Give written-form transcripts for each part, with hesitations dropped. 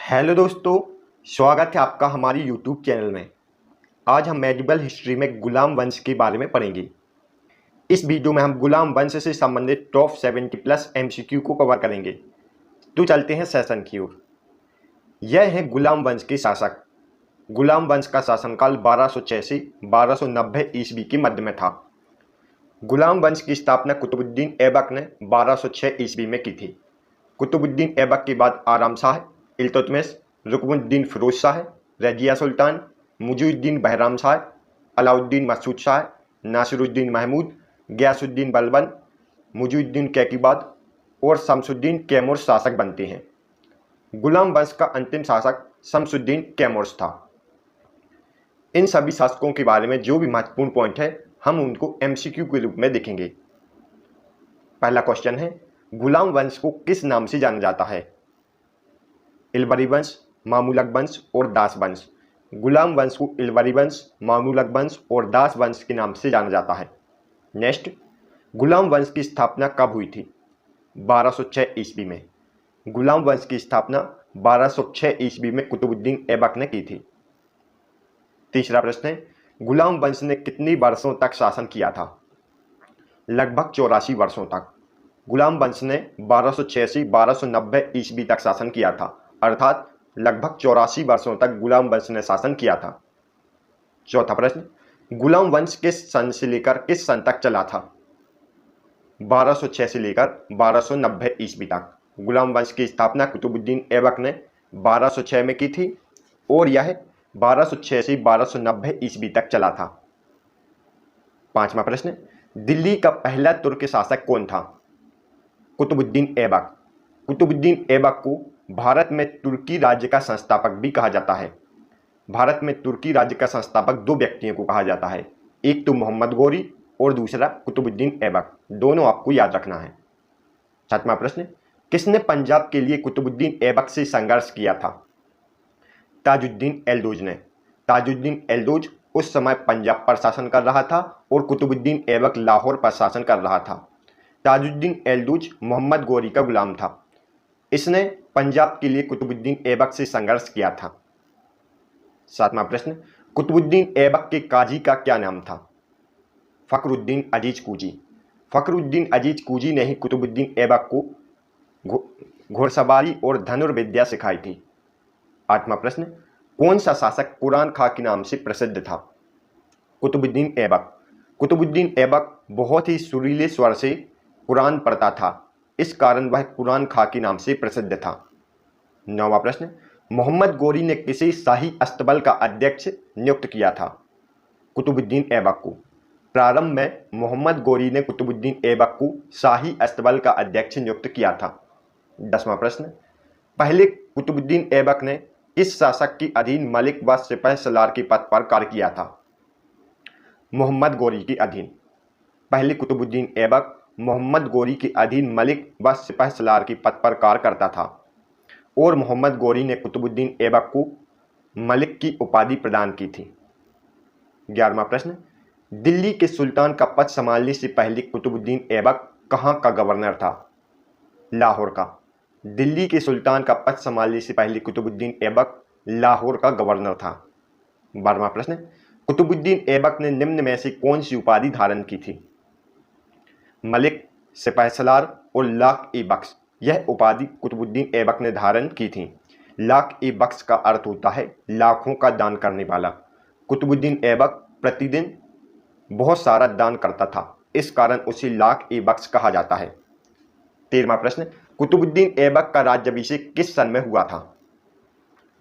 Hello दोस्तों, स्वागत है आपका हमारी यूट्यूब चैनल में। आज हम मेडिवल हिस्ट्री में गुलाम वंश के बारे में पढ़ेंगे। इस वीडियो में हम गुलाम वंश से संबंधित टॉप 70+ एमसीक्यू को कवर करेंगे। तो चलते हैं सेशन की ओर। यह है गुलाम वंश के शासक। गुलाम वंश का शासनकाल 1206 से 1290 ईस्वी के मध्य में था। गुलाम वंश की स्थापना कुतुबुद्दीन ऐबक ने 1206 ईस्वी में की थी। कुतुबुद्दीन ऐबक के बाद आराम शाह, इल्तुतमिश, रुकनुद्दीन फिरोज शाह, रजिया सुल्तान, मुइजुद्दीन बहराम शाह, अलाउद्दीन मसूद शाह, नासिरुद्दीन महमूद, गयासुद्दीन बलबन, मुइजुद्दीन कैकीबाद और शमसुद्दीन कैमूर शासक बनते हैं। गुलाम वंश का अंतिम शासक शमसुद्दीन कैमूर था। इन सभी शासकों के बारे में जो भी महत्वपूर्ण पॉइंट है हम उनको एमसीक्यू के रूप में देखेंगे। पहला क्वेश्चन है, गुलाम वंश को किस नाम से जाना जाता है? इल्बरी वंश, मामूलक वंश और दास वंश। गुलाम वंश को इल्बरी वंश, मामूलक वंश और दास वंश के नाम से जाना जाता है। नेक्स्ट, गुलाम वंश की स्थापना कब हुई थी? 1206 ईस्वी में। गुलाम वंश की स्थापना 1206 ईस्वी में कुतुबुद्दीन ऐबक ने की थी। तीसरा प्रश्न है, गुलाम वंश ने कितनी वर्षों तक शासन किया था? लगभग 84 वर्षों तक। गुलाम वंश ने 1206 से 1290 ईस्वी तक शासन किया था, अर्थात लगभग 84 वर्षों तक गुलाम वंश ने शासन किया था। चौथा प्रश्न, गुलाम वंश किस सन से लेकर किस सन तक चला था? 1206 से लेकर 1290 ईस्वी तक। गुलाम वंश की स्थापना कुतुबुद्दीन ऐबक ने 1206 में की थी और यह 1206 से 1290 ईस्वी तक चला था। पांचवा प्रश्न, दिल्ली का पहला तुर्क शासक कौन था? कुतुबुद्दीन ऐबक। कुतुबुद्दीन ऐबक को भारत में तुर्की राज्य का संस्थापक भी कहा जाता है। भारत में तुर्की राज्य का संस्थापक दो व्यक्तियों को कहा जाता है, एक तो मोहम्मद गोरी और दूसरा कुतुबुद्दीन ऐबक। दोनों आपको याद रखना है। सातवां प्रश्न, किसने पंजाब के लिए कुतुबुद्दीन ऐबक से संघर्ष किया था? ताजुद्दीन एल्दोज ने। ताजुद्दीन एल्दोज उस समय पंजाब पर शासन कर रहा था और कुतुबुद्दीन ऐबक लाहौर पर शासन कर रहा था। ताजुद्दीन एल्दोज मोहम्मद गोरी का गुलाम था। इसने पंजाब के लिए कुतुबुद्दीन ऐबक से संघर्ष किया था। सातवां प्रश्न, कुतुबुद्दीन ऐबक के काजी का क्या नाम था? फखरुद्दीन अजीज कूजी। फखरुद्दीन अजीज कूजी ने ही कुतुबुद्दीन ऐबक को घुड़सवारी और धनुर्विद्या सिखाई थी। आठवां प्रश्न, कौन सा शासक कुरान खां के नाम से प्रसिद्ध था? कुतुबुद्दीन ऐबक। कुतुबुद्दीन ऐबक बहुत ही सुरीले स्वर से कुरान पढ़ता था, इस कारण वह कुरान खां के नाम से प्रसिद्ध था। नौवां प्रश्न, मोहम्मद गोरी ने किसे शाही अस्तबल का अध्यक्ष नियुक्त किया था? कुतुबुद्दीन ऐबक को। प्रारंभ में मोहम्मद गोरी ने कुतुबुद्दीन ऐबक को शाही अस्तबल का अध्यक्ष नियुक्त किया था। 10वां प्रश्न, पहले कुतुबुद्दीन ऐबक ने किस शासक के अधीन मलिक व सिपह सलार के पद पर कार्य किया था? मोहम्मद गोरी के अधीन। पहले कुतुबुद्दीन ऐबक मोहम्मद गोरी के अधीन मलिक व सिपह सलार के पद पर कार्य करता था और मोहम्मद गोरी ने कुतुबुद्दीन ऐबक को मलिक की उपाधि प्रदान की थी। 11वां प्रश्न, दिल्ली के सुल्तान का पद संभालने से पहले कुतुबुद्दीन ऐबक कहाँ का गवर्नर था? लाहौर का। दिल्ली के सुल्तान का पद संभालने से पहले कुतुबुद्दीन ऐबक लाहौर का गवर्नर था। 12वां प्रश्न, कुतुबुद्दीन ऐबक ने निम्न में से कौन सी उपाधि धारण की थी? मलिक, सिपह सलार और लाख ए बख्श। यह उपाधि कुतुबुद्दीन ऐबक ने धारण की थी। लाख ए बख्श का अर्थ होता है लाखों का दान करने वाला। कुतुबुद्दीन ऐबक प्रतिदिन बहुत सारा दान करता था, इस कारण उसे लाख ए बख्श कहा जाता है। 13वां प्रश्न, कुतुबुद्दीन ऐबक का राज्याभिषेक किस सन में हुआ था?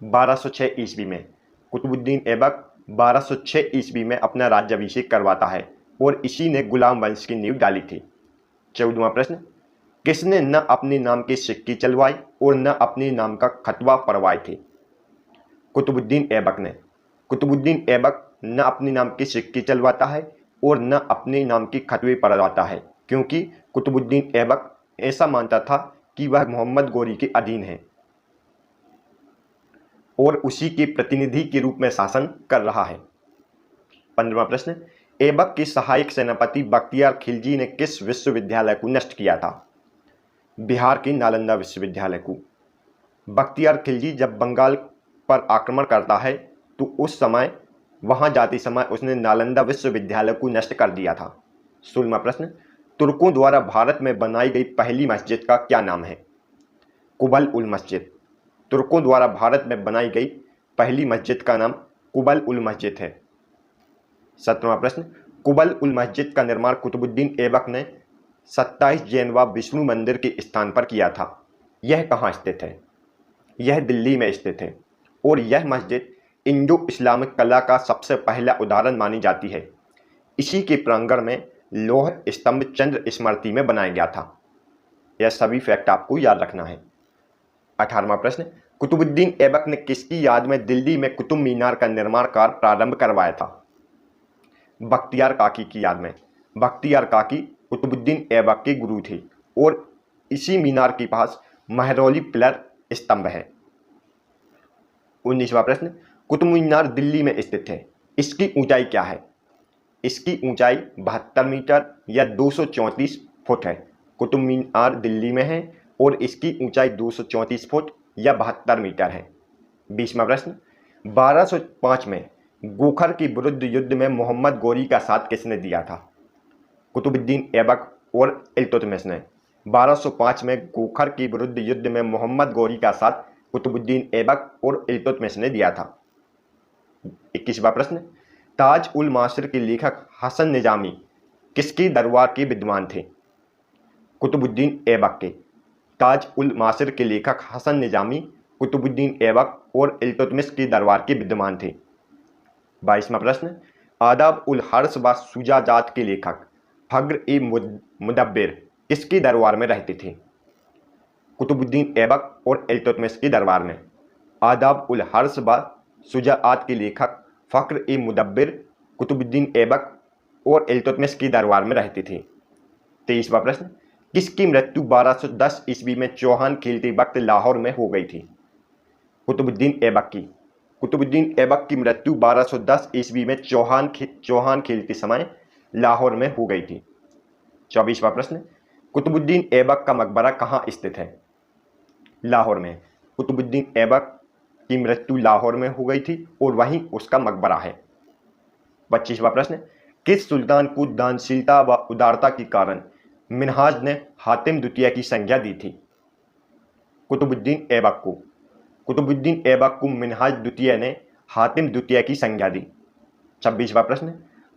1206 ईस्वी में। कुतुबुद्दीन ऐबक 1206 ईस्वी में अपना राज्याभिषेक करवाता है और इसी ने गुलाम वंश की नींव डाली थी। 14वां प्रश्न, किसने न अपने नाम के सिक्के चलवाए और न अपने नाम का खतवा पढ़वाए थे? कुतुबुद्दीन ऐबक ने। कुतुबुद्दीन ऐबक न अपने नाम के सिक्के चलवाता है और न अपने नाम के खतवे पढ़वाता है, क्योंकि कुतुबुद्दीन ऐबक ऐसा मानता था कि वह मोहम्मद गोरी के अधीन है और उसी के प्रतिनिधि के रूप में शासन कर रहा है। 15वां प्रश्न, ऐबक के सहायक सेनापति बख्तियार खिलजी ने किस विश्वविद्यालय को नष्ट किया था? बिहार के नालंदा विश्वविद्यालय को। बख्तियार खिलजी जब बंगाल पर आक्रमण करता है तो उस समय वहां जाते समय उसने नालंदा विश्वविद्यालय को नष्ट कर दिया था। 16वां प्रश्न, तुर्कों द्वारा भारत में बनाई गई पहली मस्जिद का क्या नाम है? कुबल उल मस्जिद। तुर्कों द्वारा भारत में बनाई गई पहली मस्जिद का नाम कुबल उल मस्जिद है। 17वां प्रश्न, कुबल उल मस्जिद का निर्माण कुतुबुद्दीन ऐबक ने 27 जैनवा विष्णु मंदिर के स्थान पर किया था। यह कहाँ स्थित है? यह दिल्ली में स्थित है और यह मस्जिद इंडो इस्लामिक कला का सबसे पहला उदाहरण मानी जाती है। इसी के प्रांगण में लौह स्तंभ चंद्र स्मृति में बनाया गया था। यह सभी फैक्ट आपको याद रखना है। 18वां प्रश्न, कुतुबुद्दीन ऐबक ने किसकी याद में दिल्ली में कुतुब मीनार का निर्माण कार्य प्रारंभ करवाया था? बख्तियार काकी की याद में। बख्तियार काकी कुतुबुद्दीन ऐबक के गुरु थे और इसी मीनार के पास महरौली पिलर स्तंभ है। 19वां प्रश्न, कुतुब मीनार दिल्ली में स्थित है, इसकी ऊंचाई क्या है? इसकी ऊंचाई 72 मीटर या 234 फुट है। कुतुब मीनार दिल्ली में है और इसकी ऊंचाई 234 फुट या 72 मीटर है। 20वां प्रश्न, 1205 में गोखर के विरुद्ध युद्ध में मोहम्मद गौरी का साथ किसने दिया था? कुतुबुद्दीन ऐबक और इल्तुतमिश ने। 1205 में गोखर के विरुद्ध युद्ध में मोहम्मद गौरी का साथ कुतुबुद्दीन ऐबक और इल्तुतमिश ने दिया था। 21वां प्रश्न, ताज उल मासिर के लेखक हसन निजामी किसके दरबार के विद्वान थे? कुतुबुद्दीन ऐबक के। ताज उल मासिर के लेखक हसन निजामी कुतुबुद्दीन ऐबक और इल्तुतमिश के दरबार के विद्वान थे। 22वां प्रश्न, आदाब उल हर्ष व शुजाजात के लेखक फख्र ए मुदब्बिर किसके दरबार में रहते थे? कुतुबुद्दीन ऐबक और इल्तुतमिश के दरबार में। आदाब उल हर्ष व शुजाआत के लेखक फख्र ए मुदब्बिर कुतुबुद्दीन ऐबक और इल्तुतमिश के दरबार में रहते थे। 23वां प्रश्न, किसकी मृत्यु 1210 ईस्वी में चौहान खेलते वक्त लाहौर में हो गई थी? कुतुबुद्दीन ऐबक की। कुतुबुद्दीन ऐबक की मृत्यु 1210 ईस्वी में चौहान खेलते समय लाहौर में हो गई थी। 24वां प्रश्न, कुतुबुद्दीन ऐबक का मकबरा कहाँ स्थित है? लाहौर में। कुतुबुद्दीन ऐबक की मृत्यु लाहौर में हो गई थी और वहीं उसका मकबरा है। 25वां प्रश्न, किस सुल्तान को दानशीलता व उदारता के कारण मिन्हाज ने हातिम द्वितीय की संज्ञा दी थी? कुतुबुद्दीन ऐबक को। कुतुबुद्दीन ऐबक को मिन्हाज द्वितीय ने हातिम द्वितीय की संज्ञा दी। 26वां प्रश्न,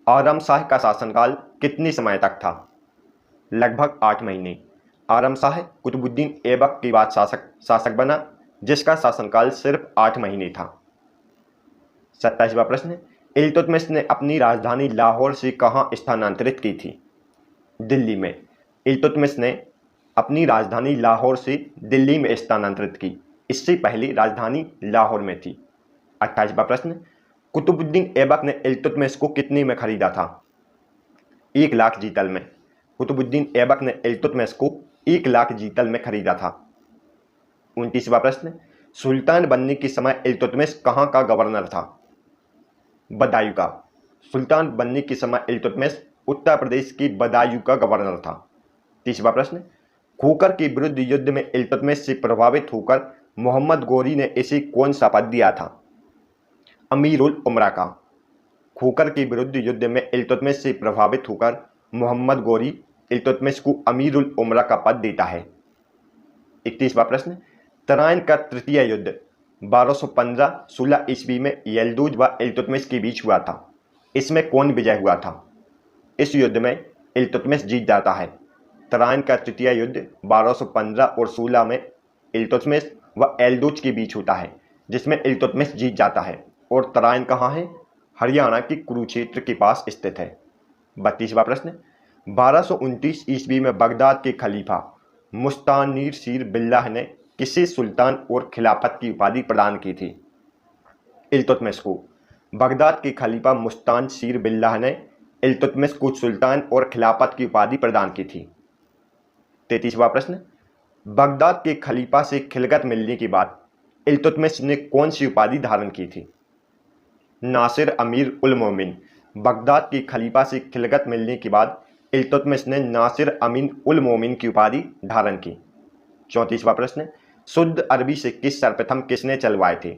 आरम शाह का शासनकाल कितने समय तक था? लगभग 8 महीने। आरम शाह कुतुबुद्दीन ऐबक के बाद शासक बना जिसका शासनकाल सिर्फ 8 महीने था। 27वां प्रश्न, इल्तुतमिश ने अपनी राजधानी लाहौर से कहाँ स्थानांतरित की थी? दिल्ली में। इल्तुतमिश ने अपनी राजधानी लाहौर से दिल्ली में स्थानांतरित की। इससे पहले राजधानी लाहौर में थी। 28वां प्रश्न, कुतुबुद्दीन ऐबक ने इल्तुतमिश को कितने में खरीदा था? 1 लाख जीतल में। कुतुबुद्दीन ऐबक ने इल्तुतमिश को 1 लाख जीतल में खरीदा था। 29वां प्रश्न, सुल्तान बनने के समय इल्तुतमिश कहाँ का गवर्नर था? बदायूं का। सुल्तान बनने के समय इल्तुतमिश उत्तर प्रदेश के बदायूं का गवर्नर था। 30वां प्रश्न, खोखर के विरुद्ध युद्ध में इल्तुतमिश से प्रभावित होकर मोहम्मद गौरी ने इसे कौन सा पद दिया था? अमीर उल उमरा का। खोखर के विरुद्ध युद्ध में इल्तुतमिश से प्रभावित होकर मोहम्मद गौरी इल्तुतमिश को अमीर उल उमरा का पद देता है। 31वां प्रश्न, तराइन का तृतीय युद्ध 1215-16 ईस्वी में यल्दूज व इल्तुतमिश के बीच हुआ था। इसमें कौन विजय हुआ था? इस युद्ध में इल्तुतमिश जीत जाता है। तराइन का तृतीय युद्ध 1215 और 16 में इल्तुतमिश व यल्दूज के बीच होता है जिसमें इल्तुतमिश जीत जाता है। और तराइन कहाँ है? हरियाणा के कुरुक्षेत्र के पास स्थित है। 32वां प्रश्न, 1229 ईस्वी में बगदाद के खलीफा मुस्तानीर सीर बिल्लाह ने किसे सुल्तान और खिलाफत की उपाधि प्रदान की थी? इल्तुतमिश को। बगदाद के खलीफा मुस्तान सीर बिल्लाह ने इल्तुतमिश को सुल्तान और खिलाफत की उपाधि प्रदान की थी। 33वां प्रश्न, बगदाद के खलीफा से खिलगत मिलने के बाद इल्तुतमिश ने कौन सी उपाधि धारण की थी? नासिर अमीर उल मोमिन। बगदाद के खलीफा से खिलगत मिलने के बाद इल्तुतमिश ने नासिर अमीन उल मोमिन की उपाधि धारण की। 34वां प्रश्न, शुद्ध अरबी सिक्के सर्वप्रथम किसने चलवाए थे?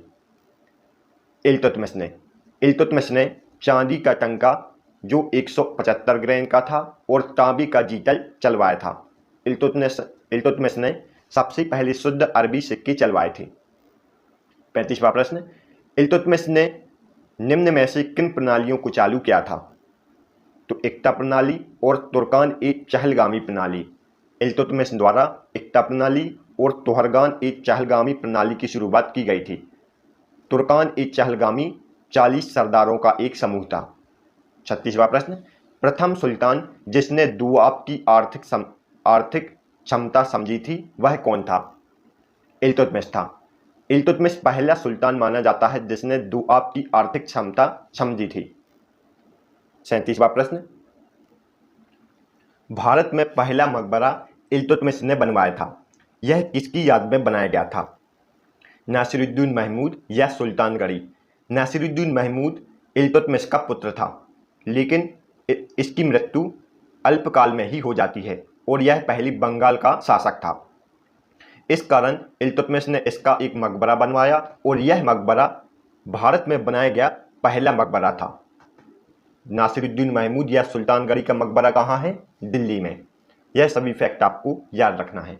इल्तुतमिश ने। इल्तुतमिश ने चांदी का टंका जो 175 ग्राम का था और तांबे का जीतल चलवाया था। इल्तुतमिश ने सबसे पहले शुद्ध अरबी सिक्के चलवाए थे। 35वां प्रश्न, इल्तुतमिश ने निम्न में से किन प्रणालियों को चालू किया था? तो एकता प्रणाली और तुर्कान ए चहलगामी प्रणाली। इल्तुतमिश द्वारा एकता प्रणाली और तुहरगान ए चहलगामी प्रणाली की शुरुआत की गई थी। तुर्कान ए चहलगामी 40 सरदारों का एक समूह था। 36वां प्रश्न, प्रथम सुल्तान जिसने दुआब की आर्थिक क्षमता समझी थी वह कौन था? इल्तुतमिश था। इल्तुतमिश पहला सुल्तान माना जाता है जिसने दुआब की आर्थिक क्षमता समझी थी। 37वां प्रश्न, भारत में पहला मकबरा इल्तुतमिश ने बनवाया था, यह किसकी याद में बनाया गया था? नासिरुद्दीन महमूद या सुल्तान गरी। नासिरुद्दीन महमूद इल्तुतमिश का पुत्र था, लेकिन इसकी मृत्यु अल्पकाल में ही हो जाती है और यह पहली बंगाल का शासक था। इस कारण इल्तुतमिश ने इसका एक मकबरा बनवाया और यह मकबरा भारत में बनाया गया पहला मकबरा था। नासिरुद्दीन महमूद या सुल्तान गरी का मकबरा कहाँ है? दिल्ली में। यह सभी फैक्ट आपको याद रखना है।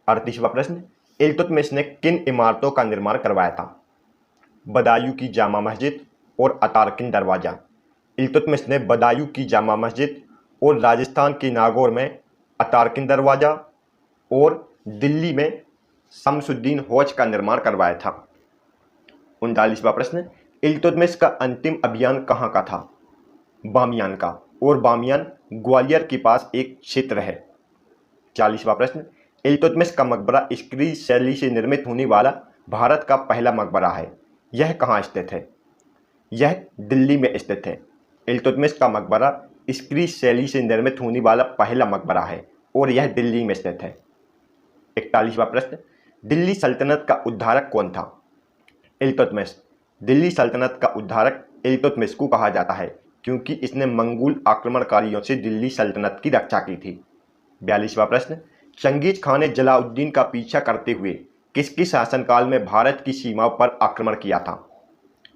38वां प्रश्न, इल्तुतमिश ने किन इमारतों का निर्माण करवाया था? बदायूं की जामा मस्जिद और अतारकिन दरवाज़ा। इल्तुतमिश ने बदायूं की जामा मस्जिद और राजस्थान के नागौर में अतारकिन दरवाज़ा और दिल्ली में शमसुद्दीन हौज का निर्माण करवाया था। 39वां प्रश्न, इल्तुतमिश का अंतिम अभियान कहाँ का था? बामियान का, और बामियान ग्वालियर के पास एक क्षेत्र है। 40वां प्रश्न, इल्तुतमिश का मकबरा स्क्री शैली से निर्मित होने वाला भारत का पहला मकबरा है, यह कहाँ स्थित है? यह दिल्ली में स्थित है। इल्तुतमिश का मकबरा स्क्री शैली से निर्मित होने वाला पहला मकबरा है और यह दिल्ली में स्थित है। 41वां प्रश्न, दिल्ली सल्तनत का उद्धारक कौन था? इल्तुतमिश। दिल्ली सल्तनत का उद्धारक इल्तुतमिश को कहा जाता है क्योंकि इसने मंगोल आक्रमणकारियों से दिल्ली सल्तनत की रक्षा की थी। 42वां प्रश्न, चंगेज खान ने जलाउद्दीन का पीछा करते हुए किसके शासनकाल में भारत की सीमाओं पर आक्रमण किया था?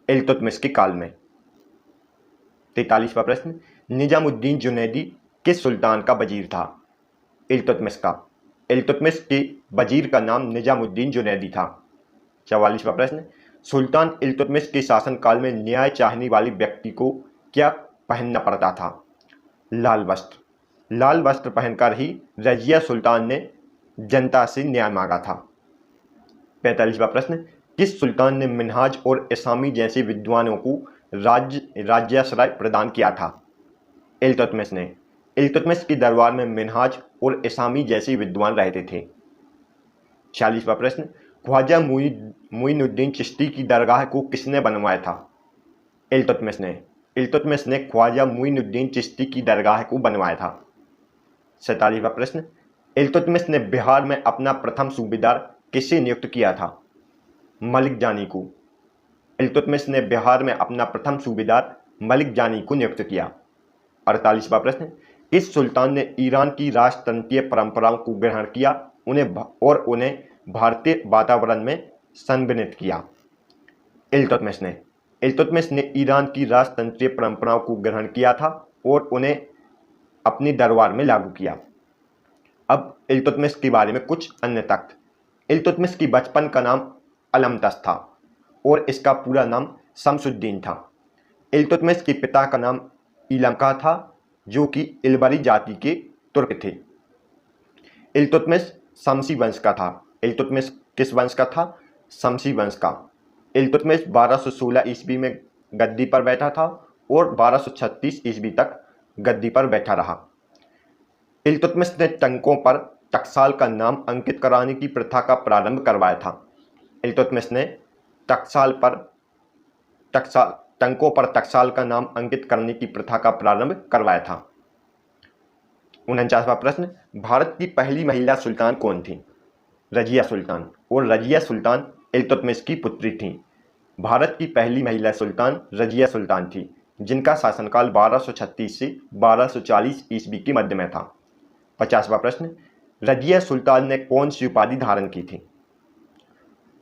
इल्तुतमिश के काल में। 43वां प्रश्न, निजामुद्दीन जुनैदी किस सुल्तान का वजीर था? इल्तुतमिश का। इल्तुतमिश के वजीर का नाम निजामुद्दीन जुनैदी था। 44वां प्रश्न, सुल्तान इल्तुतमिश के शासनकाल में न्याय चाहने वाले व्यक्ति को क्या पहनना पड़ता था? लाल वस्त्र। लाल वस्त्र पहनकर ही रजिया सुल्तान ने जनता से न्याय मांगा था। 45वां प्रश्न, किस सुल्तान ने मिन्हाज और इसामी जैसे विद्वानों को राज्याश्रय प्रदान किया था? इल्तुतमिश ने। इल्तुतमिश के दरबार में मिन्हाज और इसामी जैसे विद्वान रहते थे। 46वां प्रश्न, ख्वाजा मुइनुद्दीन चिश्ती की दरगाह को किसने बनवाया था? इल्तुतमिश ने। इल्तुतमिश ने ख्वाजा मुइनुद्दीन चिश्ती की दरगाह को बनवाया था। 47वां प्रश्न, इल्तुतमिश ने बिहार में अपना प्रथम सूबेदार किसे नियुक्त किया था? मलिक जानी को। इल्तुतमिश ने बिहार में अपना प्रथम सूबेदार मलिक जानी को नियुक्त किया। 48वां प्रश्न, इस सुल्तान ने ईरान की राजतंत्रीय परंपराओं को ग्रहण किया उन्हें भारतीय वातावरण में संविनित किया? इल्तुतमिश ने। इल्तुतमिश ने ईरान की राजतंत्रीय परंपराओं को ग्रहण किया था और उन्हें अपने दरबार में लागू किया। अब इल्तुतमिश के बारे में कुछ अन्य तथ्य। इल्तुतमिश की बचपन का नाम अलमतस था और इसका पूरा नाम शमसुद्दीन था। इल्तुतमिश के पिता का नाम इलमका था जो कि इलबरी जाति के तुर्क थे। इल्तुतमिश शमसी वंश का था। इल्तुतमिश किस वंश का था? शमसी वंश का। इल्तुतमिश 1216 ईस्वी में गद्दी पर बैठा था और 1236 ईस्वी तक गद्दी पर बैठा रहा। इल्तुतमिश ने टंकों पर टकसाल का नाम अंकित कराने की प्रथा का प्रारंभ करवाया था। इल्तुतमिश ने टंकों पर टकसाल का नाम अंकित करने की प्रथा का प्रारंभ करवाया था। 49वां प्रश्न, भारत की पहली महिला सुल्तान कौन थी? रजिया सुल्तान, और रजिया सुल्तान इल्तुतमिश की पुत्री थीं। भारत की पहली महिला सुल्तान रजिया सुल्तान थी जिनका शासनकाल 1236 से 1240 ईस्वी के मध्य में था। 50वां प्रश्न, रजिया सुल्तान ने कौन सी उपाधि धारण की थी?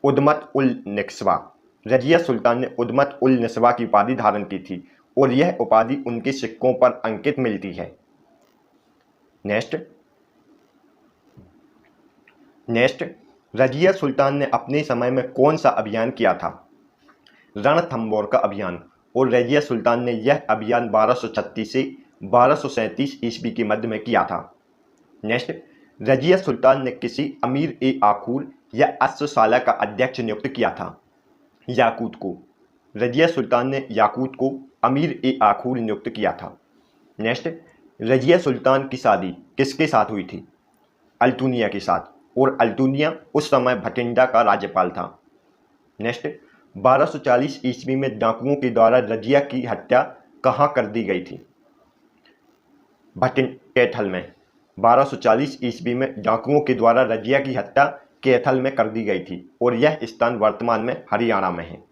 उद्मत उल निस्वा। रजिया सुल्तान ने उद्मत उल निस्वा की उपाधि धारण की थी और यह उपाधि उनके सिक्कों पर अंकित मिलती है। नेक्स्ट, रजिया सुल्तान ने अपने समय में कौन सा अभियान किया था? रणथंबोर का अभियान। और रजिया सुल्तान ने यह अभियान 1236 से 1237 ईस्वी के मध्य में किया था। नेक्स्ट, रजिया सुल्तान ने किसी अमीर ए आखूर या अश्वशाला का अध्यक्ष नियुक्त किया था? याकूत को। रजिया सुल्तान ने याकूत को अमीर ए आखूर नियुक्त किया था। नेक्स्ट, रजिया सुल्तान की शादी किसके साथ हुई थी? अल्तुनिया के साथ, और अल्तुनिया उस समय भटिंडा का राज्यपाल था। नेक्स्ट, 1240 ईस्वी में डाकुओं के द्वारा रजिया की हत्या कहाँ कर दी गई थी? कैथल में। 1240 ईस्वी में डाकुओं के द्वारा रजिया की हत्या कैथल में कर दी गई थी और यह स्थान वर्तमान में हरियाणा में है।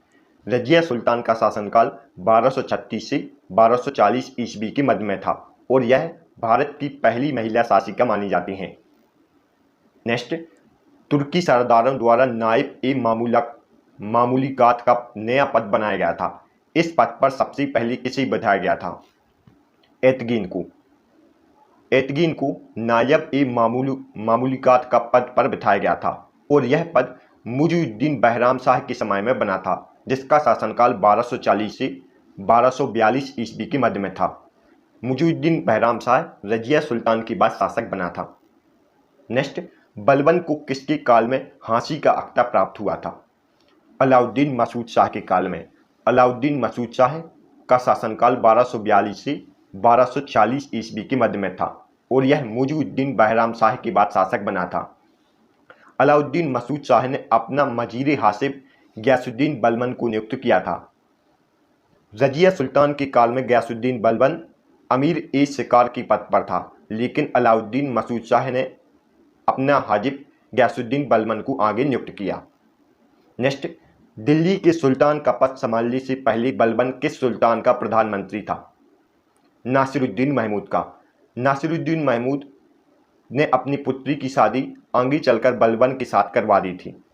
रजिया सुल्तान का शासनकाल 1236 से 1240 ईस्वी के मध्य में था और यह भारत की पहली महिला शासिका मानी जाती हैं। नेक्स्ट, तुर्की सरदारों द्वारा नायब ए मामूलिकात का नया पद बनाया गया था। इस पद पर सबसे पहले किसे बिठाया गया था? एतगीन को। एतगीन को नायब ए मामूलिकात का पद पर बिठाया गया था और यह पद मुजुद्दीन बहराम शाह के समय में बना था, जिसका शासनकाल 1240 से 1242 ईस्वी के मध्य में था। मुजुद्दीन बहराम शाह रजिया सुल्तान के बाद शासक बना था। नेक्स्ट, बलबन को किसके काल में फांसी का अख्ता प्राप्त हुआ था? अलाउद्दीन मसूद शाह के काल में। अलाउद्दीन मसूद शाह का शासनकाल 1242 से 1240 ईस्वी के मध्य में था और यह मुजुद्दीन बहराम शाह के बाद शासक बना था। अलाउद्दीन मसूद शाह ने अपना मजीर हासिब गयासुद्दीन बलबन को नियुक्त किया था। रजिया सुल्तान के काल में गयासुद्दीन बलबन अमीर ए शिकार के पद पर था, लेकिन अलाउद्दीन मसूद शाह ने अपना हाजिब गयासुद्दीन बलबन को आगे नियुक्त किया। नेक्स्ट, दिल्ली के सुल्तान का पद संभालने से पहले बलबन किस सुल्तान का प्रधानमंत्री था? नासिरुद्दीन महमूद का। नासिरुद्दीन महमूद ने अपनी पुत्री की शादी आगे चलकर बलबन के साथ करवा दी थी।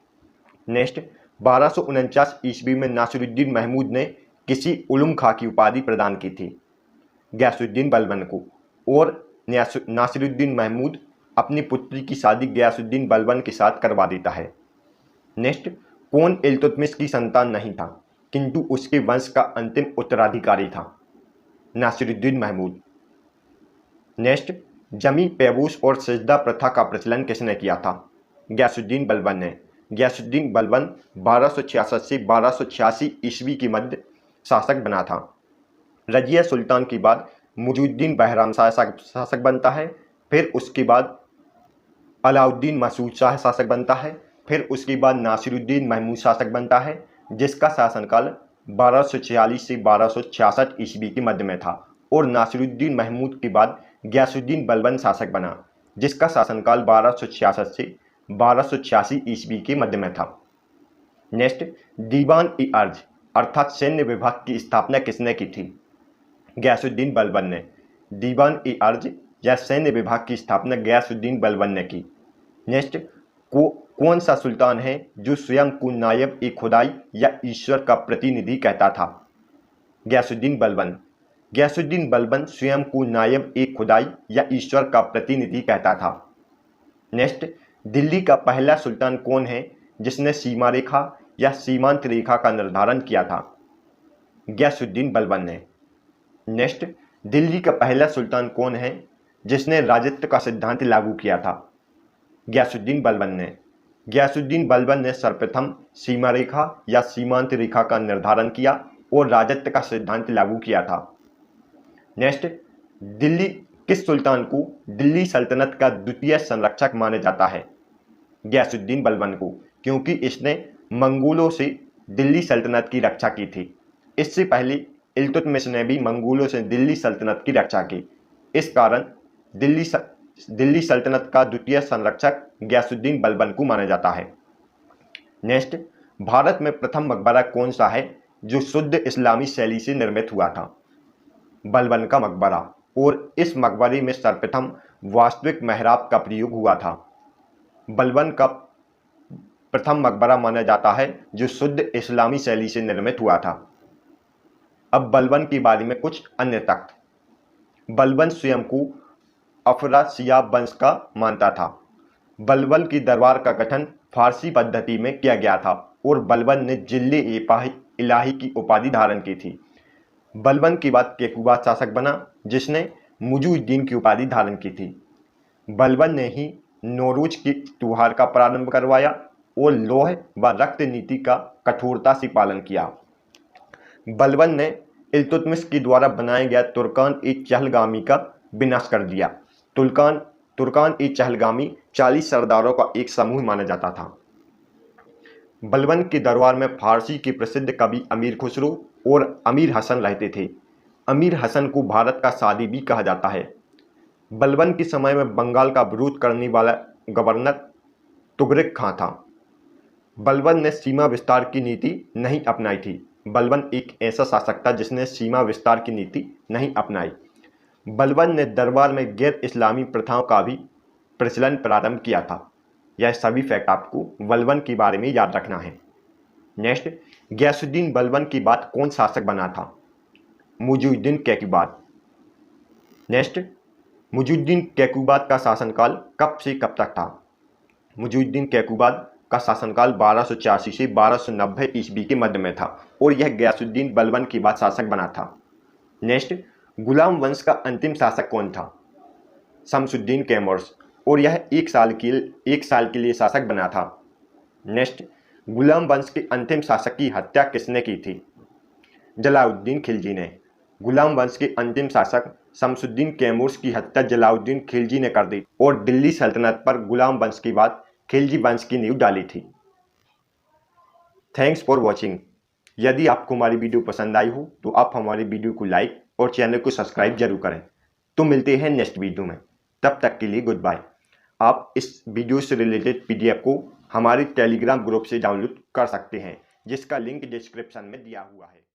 नेक्स्ट, 1249 ईस्वी में नासिरुद्दीन महमूद ने किसी उलुम खां की उपाधि प्रदान की थी? गयासुद्दीन बलबन को। और नासिरुद्दीन महमूद अपनी पुत्री की शादी गयासुद्दीन बलबन के साथ करवा देता है। नेक्स्ट, कौन इल्तुतमिश की संतान नहीं था किंतु उसके वंश का अंतिम उत्तराधिकारी था? नासिरुद्दीन महमूद। नेक्स्ट, जमी पैबूस और सजदा प्रथा का प्रचलन किसने किया था? गयासुद्दीन बलबन ने। गयासुद्दीन बलबन 1266 से 1286 ईस्वी के मध्य शासक बना था। रजिया सुल्तान के बाद मुजुद्दीन बहराम शाह शासक बनता है, फिर उसके बाद अलाउद्दीन मसूद शाह शासक बनता है, फिर उसके बाद नासिरुद्दीन महमूद शासक बनता है, जिसका शासनकाल 1246 से 1266 ईस्वी के मध्य में था, और नासिरुद्दीन महमूद के बाद गयासुद्दीन बलबन शासक बना, जिसका शासनकाल 1266 से 1286 ईस्वी के मध्य में था। नेक्स्ट, दीवान-ए-अर्ज अर्थात सैन्य विभाग की स्थापना किसने की थी? गयासुद्दीन बलबन ने। दीवान-ए-अर्ज या सैन्य विभाग की स्थापना गयासुद्दीन बलबन ने की। नेक्स्ट, कौन सा सुल्तान है जो स्वयं को नायब ए खुदाई या ईश्वर का प्रतिनिधि कहता था? गयासुद्दीन बलबन। गयासुद्दीन बलबन स्वयं को नायब ए खुदाई या ईश्वर का प्रतिनिधि कहता था। नेक्स्ट, दिल्ली का पहला सुल्तान कौन है जिसने सीमा रेखा या सीमांत रेखा का निर्धारण किया था? गयासुद्दीन बलबन ने। नेक्स्ट, दिल्ली का पहला सुल्तान कौन है जिसने राजत्व का सिद्धांत लागू किया था? गयासुद्दीन बलबन ने। गयासुद्दीन बलबन ने सर्वप्रथम सीमा रेखा या सीमांत रेखा का निर्धारण किया और राजत्व का सिद्धांत लागू किया था। नेक्स्ट, किस सुल्तान को दिल्ली सल्तनत का द्वितीय संरक्षक माना जाता है? गयासुद्दीन बलबन को, क्योंकि इसने मंगोलों से दिल्ली सल्तनत की रक्षा की थी। इससे पहले इल्तुतमिश ने भी मंगोलों से दिल्ली सल्तनत की रक्षा की। इस कारण दिल्ली सल्तनत का द्वितीय संरक्षक गयासुद्दीन बलबन को माना जाता है। नेक्स्ट, भारत में प्रथम मकबरा कौन सा है जो शुद्ध इस्लामी शैली से निर्मित हुआ था? बलबन का मकबरा, और इस मकबरे में सर्वप्रथम वास्तविक मेहराब का प्रयोग हुआ था। बलबन का प्रथम मकबरा माना जाता है जो शुद्ध इस्लामी शैली से निर्मित हुआ था। अब बलबन के बारे में कुछ अन्य तथ्य। बलबन स्वयं को अफरासियाब वंश का मानता था। बलबन की दरबार का गठन फारसी पद्धति में किया गया था और बलबन ने जिल्ले इलाही की उपाधि धारण की थी। बलबन के बाद केकुबाद शासक बना जिसने मुजुद्दीन की उपाधि धारण की थी। बलबन ने ही नौरूज के त्योहार का प्रारंभ करवाया और लौह व रक्त नीति का कठोरता से पालन किया। बलबन ने इल्तुतमिश के द्वारा बनाया गया तुर्कान-ए-चहलगामी का विनाश कर दिया। तुर्कान-ए-चहलगामी 40 सरदारों का एक समूह माना जाता था। बलबन के दरबार में फारसी के प्रसिद्ध कवि अमीर खुसरो और अमीर हसन रहते थे। अमीर हसन को भारत का सादी भी कहा जाता है। बलबन के समय में बंगाल का विरोध करने वाला गवर्नर तुगरिक खां था। बलबन ने सीमा विस्तार की नीति नहीं अपनाई थी। बलबन एक ऐसा शासक था जिसने सीमा विस्तार की नीति नहीं अपनाई। बलबन ने दरबार में गैर इस्लामी प्रथाओं का भी प्रचलन प्रारंभ किया था। यह सभी फैक्ट आपको बलबन के बारे में याद रखना है। नेक्स्ट, गयासुद्दीन बलबन के बाद कौन शासक बना था? मुजुद्दीन कैकुबाद। नेक्स्ट, मुजुद्दीन कैकुबाद का शासनकाल कब से कब तक था? मुजुद्दीन कैकुबाद का शासनकाल 1286 से 1290 ईस्वी के मध्य में था और यह गयासुद्दीन बलबन के बाद शासक बना था। नेक्स्ट, गुलाम वंश का अंतिम शासक कौन था? शमसुद्दीन कैमूर्स और यह एक साल के लिए शासक बना था। नेक्स्ट, गुलाम वंश के अंतिम शासक की हत्या किसने की थी? जलालुद्दीन खिलजी ने। गुलाम वंश के अंतिम शासक शमसुद्दीन कैमूर्स की हत्या जलालुद्दीन खिलजी ने कर दी और दिल्ली सल्तनत पर गुलाम वंश के बाद खिलजी वंश की नींव डाली थी। Thanks for watching. यदि आपको हमारी वीडियो पसंद आई हो तो आप हमारी वीडियो को लाइक और चैनल को सब्सक्राइब जरूर करें। तो मिलते हैं नेक्स्ट वीडियो में, तब तक के लिए गुड बाय। आप इस वीडियो से रिलेटेड PDF को हमारे टेलीग्राम ग्रुप से डाउनलोड कर सकते हैं जिसका लिंक डिस्क्रिप्शन में दिया हुआ है।